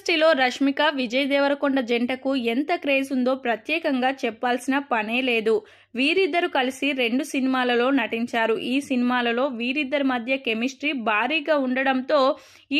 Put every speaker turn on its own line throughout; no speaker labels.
ఇండస్ట్రీలో రష్మిక విజయ్ దేవరకొండ జంటకు ఎంత క్రేజ్ ఉందో ప్రత్యేకంగా చెప్పాల్సిన పనే లేదు. వీరిద్దరు కలిసి 2 సినిమాలలో నటించారు. ఈ సినిమాలలో వీరిద్దరి మధ్య కెమిస్ట్రీ భారీగా ఉండడంతో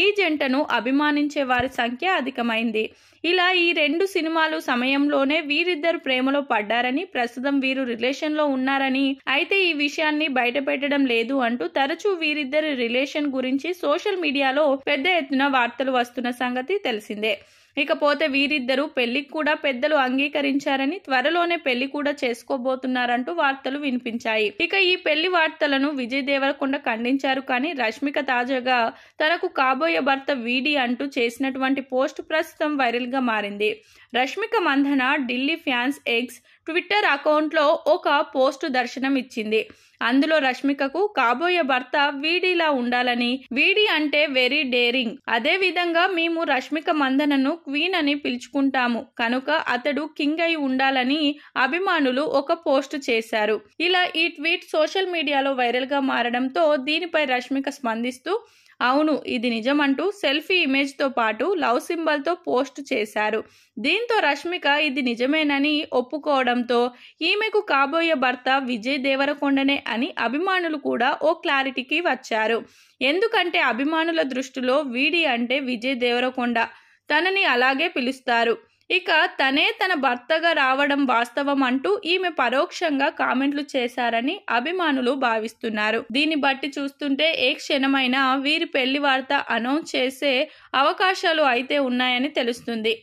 ఈ జంటను అభిమానించే వారి సంఖ్య అధికమైంది. ఇలా ఈ 2 సినిమాలు సమయంలోనే వీరిద్దరు ప్రేమలో పడ్డారని, ప్రస్తుతం వీరు రిలేషన్లో ఉన్నారని, అయితే ఈ విషయాన్ని బయటపెట్టడం లేదు అంటూ తరచూ వీరిద్దరి రిలేషన్ గురించి సోషల్ మీడియాలో పెద్ద ఎత్తున వార్తలు వస్తున్న సంగతి తెలిసిందే. ఇకపోతే వీరిద్దరూ పెళ్లికి కూడా పెద్దలు అంగీకరించారని, త్వరలోనే పెళ్లి కూడా చేసుకోబోతున్నారంటూ వార్తలు వినిపించాయి. ఇక ఈ పెళ్లి వార్తలను విజయ్ దేవరకొండ ఖండించారు. కానీ రష్మిక తాజాగా తనకు కాబోయే భర్త వీడి అంటూ చేసినటువంటి పోస్ట్ ప్రస్తుతం వైరల్ గా మారింది. Rashmika Mandanna Delhi fans X Twitter అకౌంట్లో ఒక పోస్టు దర్శనం ఇచ్చింది. అందులో రష్మికకు కాబోయే భర్త వీడిలా ఉండాలని, వీడి అంటే వెరీ డేరింగ్, అదే విధంగా మేము రష్మిక మందనను క్వీన్ అని పిలుచుకుంటాము కనుక అతడు కింగ్ అయి ఉండాలని అభిమానులు ఒక పోస్ట్ చేశారు. ఇలా ఈ ట్వీట్ సోషల్ మీడియాలో వైరల్ గా మారడంతో దీనిపై రష్మిక స్పందిస్తూ అవును ఇది నిజమంటూ సెల్ఫీ ఇమేజ్ తో పాటు లవ్ సింబల్ తో పోస్ట్ చేశారు. దీంతో రష్మిక ఇది నిజమేనని ఒప్పుకోవడంతో ఈమెకు కాబోయే భర్త విజయ్ దేవరకొండనే అని అభిమానులు కూడా ఓ క్లారిటీకి వచ్చారు. ఎందుకంటే అభిమానుల దృష్టిలో వీడి అంటే విజయ్ దేవరకొండ, తనని అలాగే పిలుస్తారు. ఇక తనే తన భర్తగా రావడం వాస్తవం అంటూ ఈమె పరోక్షంగా కామెంట్లు చేశారని అభిమానులు భావిస్తున్నారు. దీన్ని బట్టి చూస్తుంటే ఏ క్షణమైనా వీరి పెళ్లి వార్త అనౌన్స్ చేసే అవకాశాలు అయితే ఉన్నాయని తెలుస్తుంది.